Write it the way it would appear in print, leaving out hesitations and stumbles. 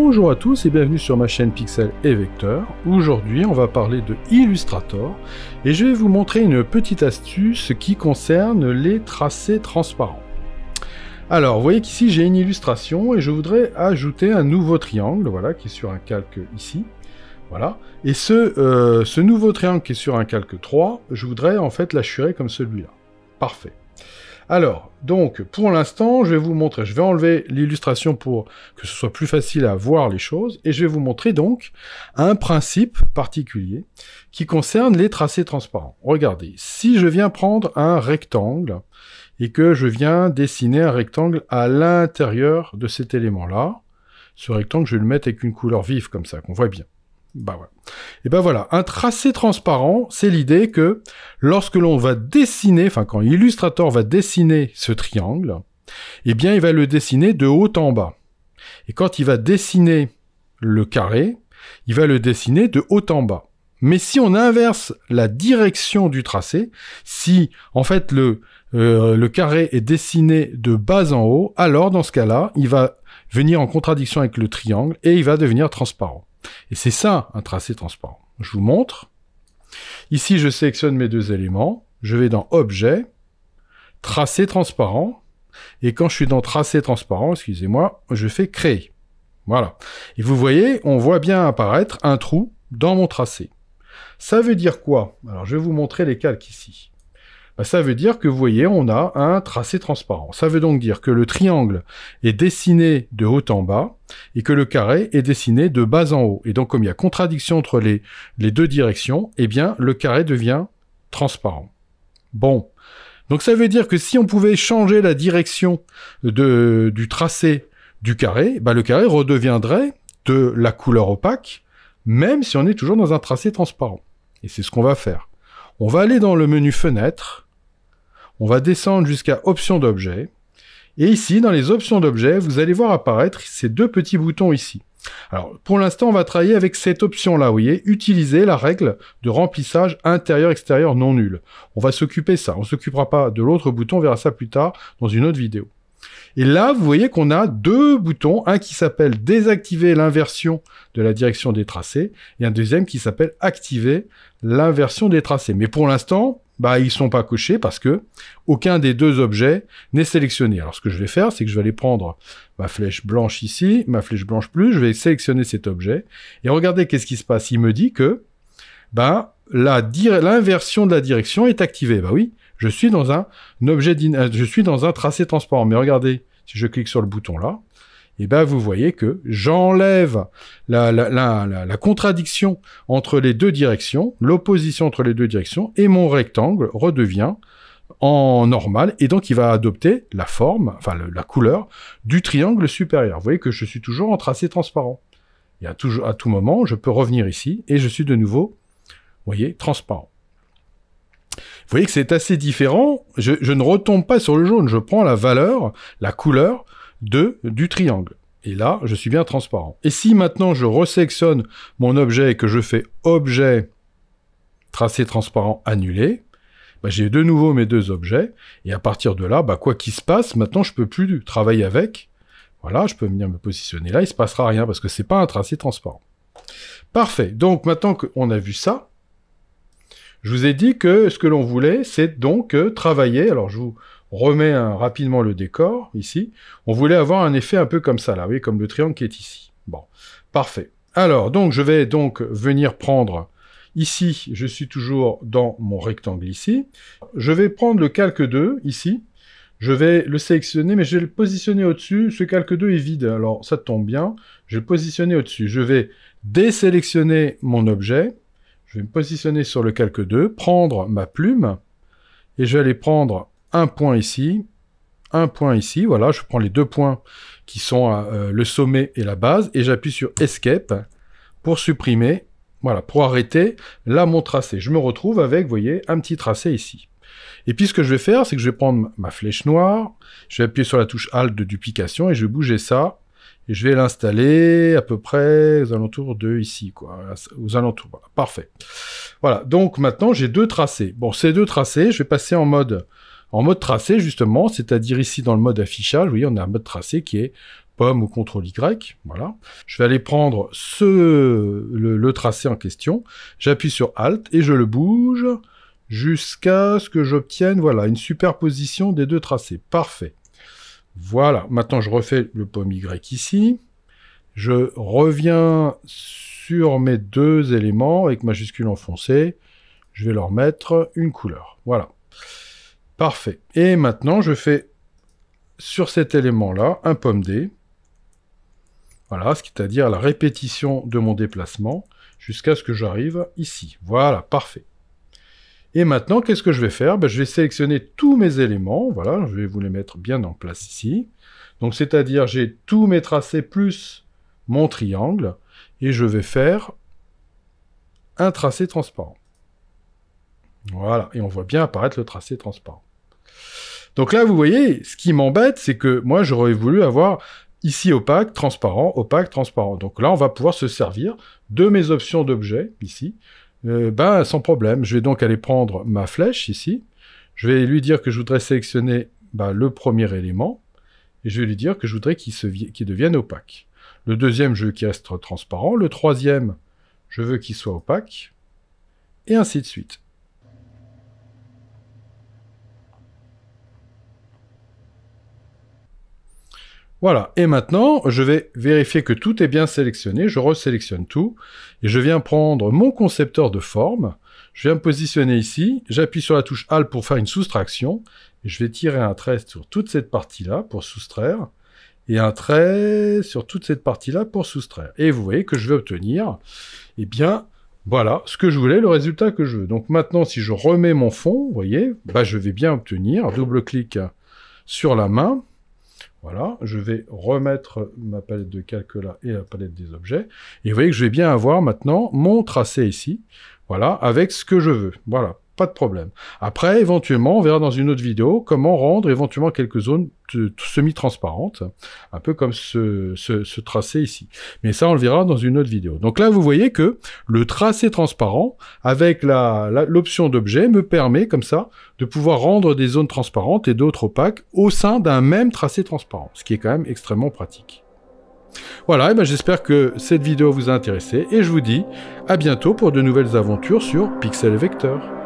Bonjour à tous et bienvenue sur ma chaîne Pixel et Vecteur. Aujourd'hui, on va parler de Illustrator et je vais vous montrer une petite astuce qui concerne les tracés transparents. Alors, vous voyez qu'ici j'ai une illustration et je voudrais ajouter un nouveau triangle, voilà, qui est sur un calque ici. Voilà. Et ce nouveau triangle qui est sur un calque 3, je voudrais en fait l'assurer comme celui-là. Parfait. Alors, donc, pour l'instant, je vais vous montrer, je vais enlever l'illustration pour que ce soit plus facile à voir les choses, et je vais vous montrer donc un principe particulier qui concerne les tracés transparents. Regardez, si je viens prendre un rectangle, et que je viens dessiner un rectangle à l'intérieur de cet élément-là, ce rectangle, je vais le mettre avec une couleur vive, comme ça, qu'on voit bien. Bah ouais. Et ben voilà, un tracé transparent, c'est l'idée que lorsque l'on va dessiner, enfin quand Illustrator va dessiner ce triangle, eh bien il va le dessiner de haut en bas. Et quand il va dessiner le carré, il va le dessiner de haut en bas. Mais si on inverse la direction du tracé, si en fait le carré est dessiné de bas en haut, alors dans ce cas-là, il va venir en contradiction avec le triangle et il va devenir transparent. Et c'est ça, un tracé transparent. Je vous montre. Ici, je sélectionne mes deux éléments. Je vais dans Objet, Tracé transparent. Et quand je suis dans Tracé transparent, excusez-moi, je fais Créer. Voilà. Et vous voyez, on voit bien apparaître un trou dans mon tracé. Ça veut dire quoi? Alors, je vais vous montrer les calques ici. Ça veut dire que, vous voyez, on a un tracé transparent. Ça veut donc dire que le triangle est dessiné de haut en bas et que le carré est dessiné de bas en haut. Et donc, comme il y a contradiction entre les deux directions, eh bien, le carré devient transparent. Bon. Donc, ça veut dire que si on pouvait changer la direction du tracé du carré, le carré redeviendrait de la couleur opaque, même si on est toujours dans un tracé transparent. Et c'est ce qu'on va faire. On va aller dans le menu Fenêtre. On va descendre jusqu'à Options d'objet. Et ici, dans les options d'objet, vous allez voir apparaître ces deux petits boutons ici. Alors, pour l'instant, on va travailler avec cette option-là, vous voyez, utiliser la règle de remplissage intérieur-extérieur non nul. On va s'occuper de ça. On ne s'occupera pas de l'autre bouton, on verra ça plus tard dans une autre vidéo. Et là, vous voyez qu'on a deux boutons, un qui s'appelle désactiver l'inversion de la direction des tracés, et un deuxième qui s'appelle activer l'inversion des tracés. Mais pour l'instant, ils sont pas cochés parce que aucun des deux objets n'est sélectionné. Alors ce que je vais faire, c'est que je vais aller prendre ma flèche blanche ici, ma flèche blanche plus, je vais sélectionner cet objet, et regardez qu'est-ce qui se passe. Il me dit que l'inversion de la direction est activée. Oui, je suis dans un tracé transparent. Mais regardez, si je clique sur le bouton là, et vous voyez que j'enlève la contradiction entre les deux directions, l'opposition entre les deux directions, et mon rectangle redevient en normal, et donc il va adopter la forme, enfin la couleur du triangle supérieur. Vous voyez que je suis toujours en tracé transparent. Et à tout moment, je peux revenir ici, et je suis de nouveau, vous voyez, transparent. Vous voyez que c'est assez différent, je ne retombe pas sur le jaune, je prends la valeur, la couleur du triangle. Et là, je suis bien transparent. Et si maintenant je resélectionne mon objet et que je fais Objet, Tracé transparent, Annuler, j'ai de nouveau mes deux objets, et à partir de là, quoi qu'il se passe, maintenant je peux plus travailler avec. Voilà, je peux venir me positionner là, il se passera rien, parce que c'est pas un tracé transparent. Parfait, donc maintenant qu'on a vu ça, je vous ai dit que ce que l'on voulait, c'est donc travailler, alors je vous remets rapidement le décor, ici, on voulait avoir un effet un peu comme ça, là, vous voyez, comme le triangle qui est ici. Bon, parfait. Alors, donc, je vais donc venir prendre, ici, je suis toujours dans mon rectangle ici, je vais prendre le calque 2, ici, je vais le sélectionner, mais je vais le positionner au-dessus, ce calque 2 est vide, alors ça tombe bien, je vais le positionner au-dessus, je vais désélectionner mon objet, je vais me positionner sur le calque 2, prendre ma plume, et je vais aller prendre un point ici, voilà, je prends les deux points qui sont le sommet et la base, et j'appuie sur Escape pour supprimer, voilà, pour arrêter là mon tracé. Je me retrouve avec, vous voyez, un petit tracé ici. Et puis ce que je vais faire, c'est que je vais prendre ma flèche noire, je vais appuyer sur la touche Alt de duplication, et je vais bouger ça, et je vais l'installer à peu près aux alentours de ici, quoi, aux alentours, voilà, parfait. Voilà, donc maintenant j'ai deux tracés. Bon, ces deux tracés, je vais passer en mode tracé, justement, c'est-à-dire ici dans le mode affichage, vous voyez, on a un mode tracé qui est pomme ou CTRL-Y, voilà. Je vais aller prendre le tracé en question, j'appuie sur Alt et je le bouge jusqu'à ce que j'obtienne, voilà, une superposition des deux tracés. Parfait. Voilà, maintenant je refais le pomme Y ici, je reviens sur mes deux éléments avec majuscule enfoncée, je vais leur mettre une couleur, voilà. Parfait. Et maintenant je fais sur cet élément-là un pomme D, voilà, c'est-à-dire la répétition de mon déplacement jusqu'à ce que j'arrive ici. Voilà, parfait. Et maintenant, qu'est-ce que je vais faire? Je vais sélectionner tous mes éléments, voilà, je vais vous les mettre bien en place ici. Donc, c'est-à-dire, j'ai tous mes tracés plus mon triangle, et je vais faire un tracé transparent. Voilà, et on voit bien apparaître le tracé transparent. Donc là, vous voyez, ce qui m'embête, c'est que moi, j'aurais voulu avoir ici opaque, transparent, opaque, transparent. Donc là, on va pouvoir se servir de mes options d'objet, ici, sans problème. Je vais donc aller prendre ma flèche, ici. Je vais lui dire que je voudrais sélectionner le premier élément, et je vais lui dire que je voudrais qu'il devienne opaque. Le deuxième, je veux qu'il reste transparent. Le troisième, je veux qu'il soit opaque, et ainsi de suite. Voilà, et maintenant, je vais vérifier que tout est bien sélectionné, je resélectionne tout, et je viens prendre mon concepteur de forme, je viens me positionner ici, j'appuie sur la touche Alt pour faire une soustraction, et je vais tirer un trait sur toute cette partie-là pour soustraire, et un trait sur toute cette partie-là pour soustraire. Et vous voyez que je vais obtenir, eh bien, voilà, ce que je voulais, le résultat que je veux. Donc maintenant, si je remets mon fond, vous voyez, je vais bien obtenir, double-clic sur la main. Voilà, je vais remettre ma palette de calque là et la palette des objets. Et vous voyez que je vais bien avoir maintenant mon tracé ici, voilà, avec ce que je veux. Voilà, pas de problème. Après, éventuellement, on verra dans une autre vidéo comment rendre éventuellement quelques zones semi-transparentes, un peu comme ce tracé ici. Mais ça, on le verra dans une autre vidéo. Donc là, vous voyez que le tracé transparent, avec l'option d'objet, me permet, comme ça, de pouvoir rendre des zones transparentes et d'autres opaques au sein d'un même tracé transparent, ce qui est quand même extrêmement pratique. Voilà, et j'espère que cette vidéo vous a intéressé, et je vous dis à bientôt pour de nouvelles aventures sur Pixel et Vecteur.